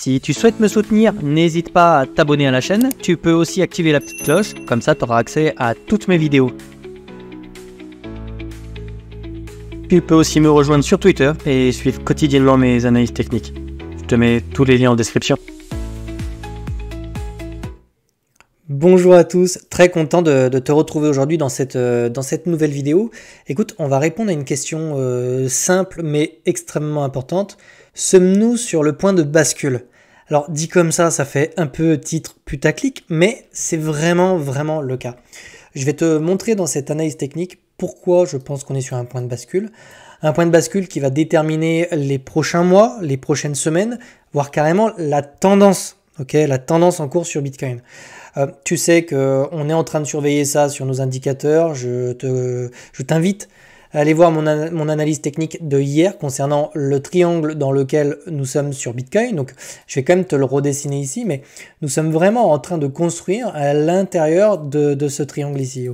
Si tu souhaites me soutenir, n'hésite pas à t'abonner à la chaîne. Tu peux aussi activer la petite cloche, comme ça tu auras accès à toutes mes vidéos. Tu peux aussi me rejoindre sur Twitter et suivre quotidiennement mes analyses techniques. Je te mets tous les liens en description. Bonjour à tous, très content de te retrouver aujourd'hui dans cette nouvelle vidéo. Écoute, on va répondre à une question simple mais extrêmement importante. Sommes-nous sur le point de bascule? Alors dit comme ça fait un peu titre putaclic, mais c'est vraiment le cas. Je vais te montrer dans cette analyse technique pourquoi je pense qu'on est sur un point de bascule. Un point de bascule qui va déterminer les prochains mois, les prochaines semaines, voire carrément la tendance, la tendance en cours sur Bitcoin. Tu sais qu'on est en train de surveiller ça sur nos indicateurs. Je t'invite à aller voir mon analyse technique de hier concernant le triangle dans lequel nous sommes sur Bitcoin. Donc, je vais quand même te le redessiner ici, mais nous sommes vraiment en train de construire à l'intérieur de ce triangle ici.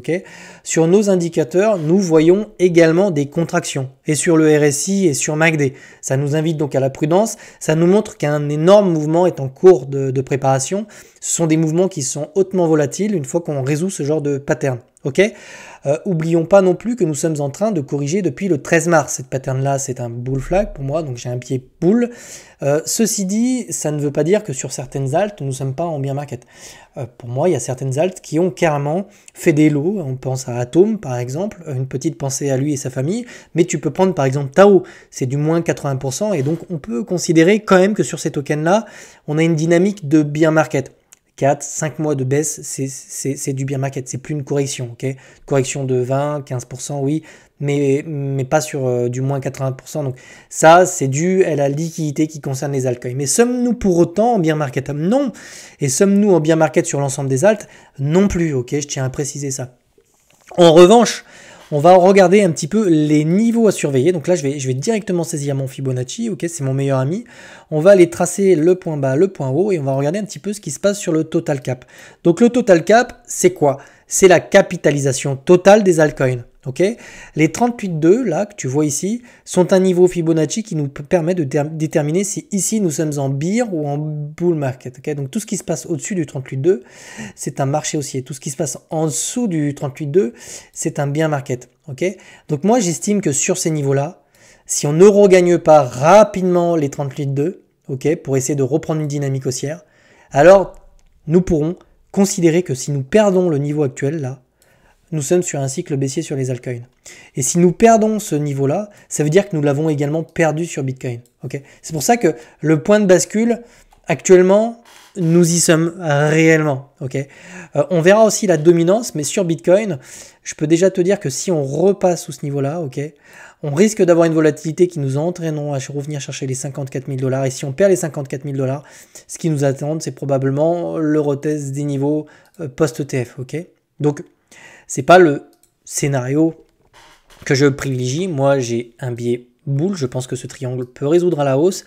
Sur nos indicateurs, nous voyons également des contractions. Et sur le RSI et sur MACD. Ça nous invite donc à la prudence. Ça nous montre qu'un énorme mouvement est en cours de préparation. Ce sont des mouvements qui sont hautement volatiles une fois qu'on résout ce genre de pattern. Oublions pas non plus que nous sommes en train de corriger depuis le 13 mars. Cette pattern-là, c'est un bull flag pour moi, donc j'ai un pied bull. Ceci dit, ça ne veut pas dire que sur certaines altes, nous ne sommes pas en bear market. Pour moi, il y a certaines altes qui ont carrément fait des lows. On pense à Atom, par exemple, une petite pensée à lui et sa famille. Mais tu peux prendre par exemple Tao, c'est du moins 80%. Et donc, on peut considérer quand même que sur ces tokens-là, on a une dynamique de bear market. 4-5 mois de baisse, c'est du bear market, c'est plus une correction, correction de 20-15%, oui, mais pas sur du moins 80%. Donc ça, c'est dû à la liquidité qui concerne les altcoins. Mais sommes-nous pour autant en bear market? Non. Et sommes-nous en bear market sur l'ensemble des alts? Non plus, je tiens à préciser ça. En revanche, on va regarder un petit peu les niveaux à surveiller. Donc là, je vais directement saisir mon Fibonacci. C'est mon meilleur ami. On va aller tracer le point bas, le point haut et on va regarder un petit peu ce qui se passe sur le total cap. Donc le total cap, c'est quoi? C'est la capitalisation totale des altcoins. Les 38,2 là que tu vois ici sont un niveau Fibonacci qui nous permet de déterminer si ici nous sommes en bear ou en bull market. Donc tout ce qui se passe au-dessus du 38,2 c'est un marché haussier. Tout ce qui se passe en dessous du 38,2 c'est un bear market. Donc moi j'estime que sur ces niveaux là, si on ne regagne pas rapidement les 38,2 pour essayer de reprendre une dynamique haussière, alors nous pourrons considérer que si nous perdons le niveau actuel là, nous sommes sur un cycle baissier sur les altcoins. Et si nous perdons ce niveau-là, ça veut dire que nous l'avons également perdu sur Bitcoin. C'est pour ça que le point de bascule, actuellement, nous y sommes réellement. On verra aussi la dominance, mais sur Bitcoin, je peux déjà te dire que si on repasse sous ce niveau-là, on risque d'avoir une volatilité qui nous entraîneront à revenir chercher les 54 000 $. Et si on perd les 54 000 $, ce qui nous attend, c'est probablement le retest des niveaux post-ETF. Donc, c'est pas le scénario que je privilégie. Moi, j'ai un biais bull. Je pense que ce triangle peut résoudre à la hausse.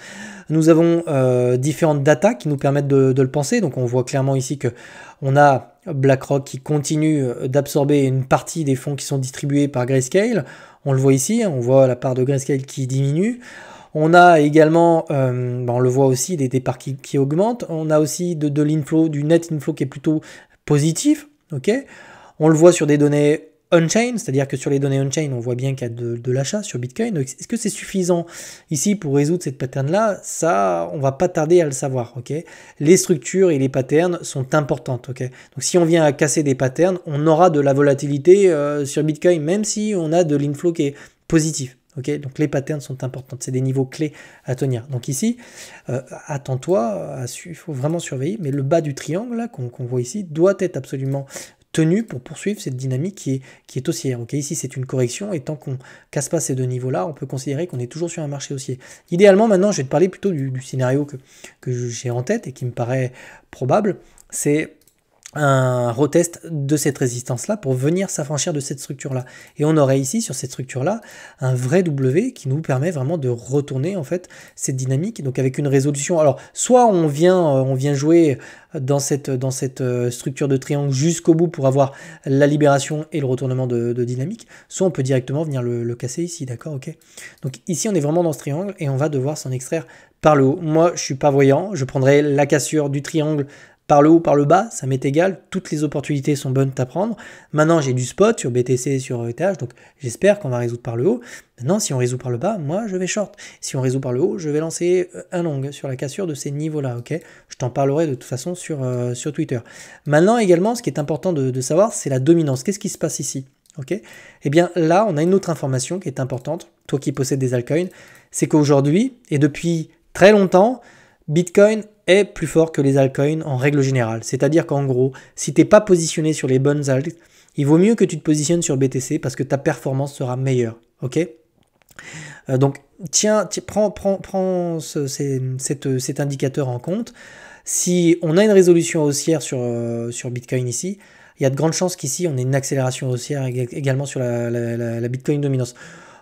Nous avons différentes datas qui nous permettent de le penser. Donc, on voit clairement ici que on a BlackRock qui continue d'absorber une partie des fonds qui sont distribués par Grayscale. On le voit ici. On voit la part de Grayscale qui diminue. On a également, on le voit aussi, des parts qui augmentent. On a aussi de l'inflow, du net inflow qui est plutôt positif. On le voit sur des données on-chain, c'est-à-dire que sur les données on-chain, on voit bien qu'il y a de l'achat sur Bitcoin. Donc, est-ce que c'est suffisant ici pour résoudre cette pattern-là? Ça, on va pas tarder à le savoir. Les structures et les patterns sont importantes. Donc, si on vient à casser des patterns, on aura de la volatilité sur Bitcoin, même si on a de l'inflow qui est positif. Donc les patterns sont importants, c'est des niveaux clés à tenir. Donc ici, attends-toi, il faut vraiment surveiller, mais le bas du triangle là qu'on voit ici doit être absolument tenu pour poursuivre cette dynamique qui est haussière. Ici c'est une correction et tant qu'on casse pas ces deux niveaux-là, on peut considérer qu'on est toujours sur un marché haussier. Idéalement, maintenant, je vais te parler plutôt du scénario que j'ai en tête et qui me paraît probable, c'est un retest de cette résistance-là pour venir s'affranchir de cette structure-là. Et on aurait ici, sur cette structure-là, un vrai W qui nous permet vraiment de retourner en fait cette dynamique, donc avec une résolution. Alors, soit on vient jouer dans cette structure de triangle jusqu'au bout pour avoir la libération et le retournement de dynamique, soit on peut directement venir le casser ici, d'accord, ok. Donc ici, on est vraiment dans ce triangle et on va devoir s'en extraire par le haut. Moi, je suis pas voyant, je prendrai la cassure du triangle par le haut, par le bas, ça m'est égal, toutes les opportunités sont bonnes à prendre. Maintenant, j'ai du spot sur BTC, sur ETH, donc j'espère qu'on va résoudre par le haut. Maintenant, si on résout par le bas, moi, je vais short. Si on résout par le haut, je vais lancer un long sur la cassure de ces niveaux-là, ok. Je t'en parlerai de toute façon sur Twitter. Maintenant, également, ce qui est important de savoir, c'est la dominance. Qu'est-ce qui se passe ici, ok. Eh bien, là, on a une autre information qui est importante, toi qui possèdes des altcoins, c'est qu'aujourd'hui, et depuis très longtemps, Bitcoin est plus fort que les altcoins en règle générale. C'est-à-dire qu'en gros, si tu n'es pas positionné sur les bonnes alts, il vaut mieux que tu te positionnes sur BTC parce que ta performance sera meilleure. Ok. Donc, tiens, prends cet indicateur en compte. Si on a une résolution haussière sur Bitcoin ici, il y a de grandes chances qu'ici, on ait une accélération haussière également sur la Bitcoin dominance.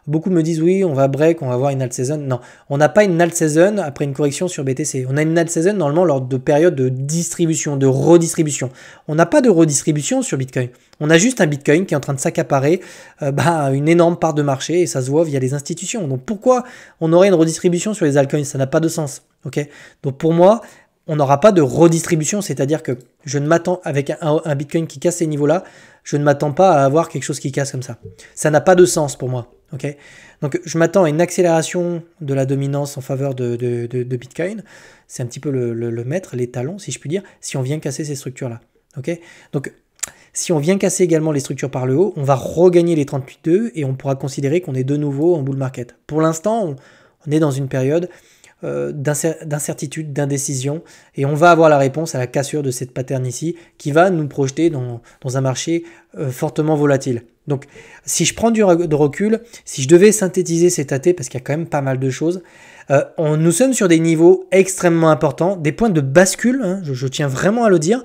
Beaucoup me disent oui, on va break, on va avoir une alt season. Non, on n'a pas une alt season après une correction sur BTC. On a une alt season normalement lors de périodes de distribution, de redistribution. On n'a pas de redistribution sur Bitcoin. On a juste un Bitcoin qui est en train de s'accaparer une énorme part de marché et ça se voit via les institutions. Donc pourquoi on aurait une redistribution sur les altcoins? Ça n'a pas de sens. Ok. Donc pour moi, on n'aura pas de redistribution, c'est-à-dire que je ne m'attends, avec un Bitcoin qui casse ces niveaux-là, je ne m'attends pas à avoir quelque chose qui casse comme ça. Ça n'a pas de sens pour moi. Okay, donc je m'attends à une accélération de la dominance en faveur de Bitcoin. C'est un petit peu le maître, les talons, si je puis dire, si on vient casser ces structures-là. Okay, donc si on vient casser également les structures par le haut, on va regagner les 38,2 et on pourra considérer qu'on est de nouveau en bull market. Pour l'instant, on est dans une période d'incertitude, d'indécision, et on va avoir la réponse à la cassure de cette pattern ici, qui va nous projeter dans un marché fortement volatile. Donc, si je prends de recul, si je devais synthétiser cet AT, parce qu'il y a quand même pas mal de choses, nous sommes sur des niveaux extrêmement importants, des points de bascule, hein, je tiens vraiment à le dire.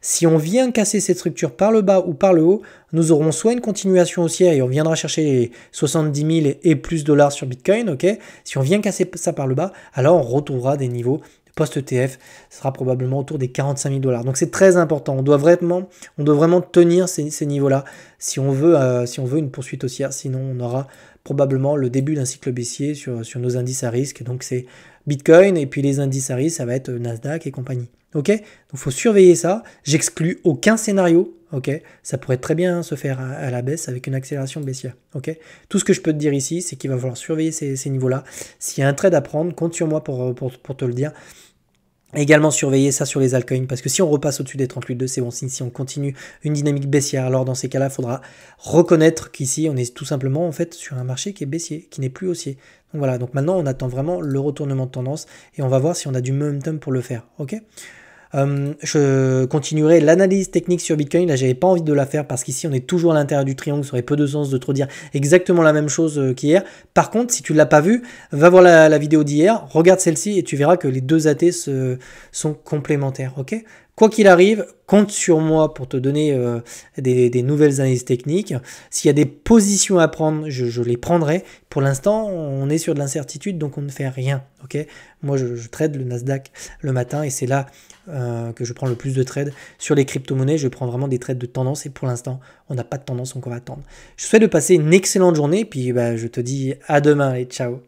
Si on vient casser cette structure par le bas ou par le haut, nous aurons soit une continuation haussière et on viendra chercher les 70 000 et plus dollars sur Bitcoin, ok. Si on vient casser ça par le bas, alors on retrouvera des niveaux post-ETF, ce sera probablement autour des 45 000 dollars. Donc c'est très important, on doit vraiment tenir ces niveaux-là si on veut une poursuite haussière, sinon on aura probablement le début d'un cycle baissier sur nos indices à risque. Donc c'est Bitcoin et puis les indices à risque, ça va être Nasdaq et compagnie. Ok, donc il faut surveiller ça. J'exclus aucun scénario. Ok, ça pourrait très bien se faire à la baisse avec une accélération baissière. Ok, tout ce que je peux te dire ici, c'est qu'il va falloir surveiller ces niveaux-là. S'il y a un trade à prendre, compte sur moi pour te le dire. Également surveiller ça sur les altcoins, parce que si on repasse au-dessus des 38,2, c'est bon signe. Si on continue une dynamique baissière, alors dans ces cas-là, il faudra reconnaître qu'ici, on est tout simplement en fait sur un marché qui est baissier, qui n'est plus haussier. Donc voilà, donc maintenant, on attend vraiment le retournement de tendance et on va voir si on a du momentum pour le faire. Ok. Je continuerai l'analyse technique sur Bitcoin. Là, j'avais pas envie de la faire parce qu'ici, on est toujours à l'intérieur du triangle. Ça aurait peu de sens de trop dire exactement la même chose qu'hier. Par contre, si tu ne l'as pas vu, va voir la vidéo d'hier, regarde celle-ci et tu verras que les deux AT sont complémentaires. Ok. Quoi qu'il arrive, compte sur moi pour te donner des nouvelles analyses techniques. S'il y a des positions à prendre, je les prendrai. Pour l'instant, on est sur de l'incertitude, donc on ne fait rien. Okay, moi, je trade le Nasdaq le matin et c'est là que je prends le plus de trades. Sur les crypto-monnaies, je prends vraiment des trades de tendance et pour l'instant, on n'a pas de tendance, donc on va attendre. Je souhaite de passer une excellente journée, puis je te dis à demain et ciao.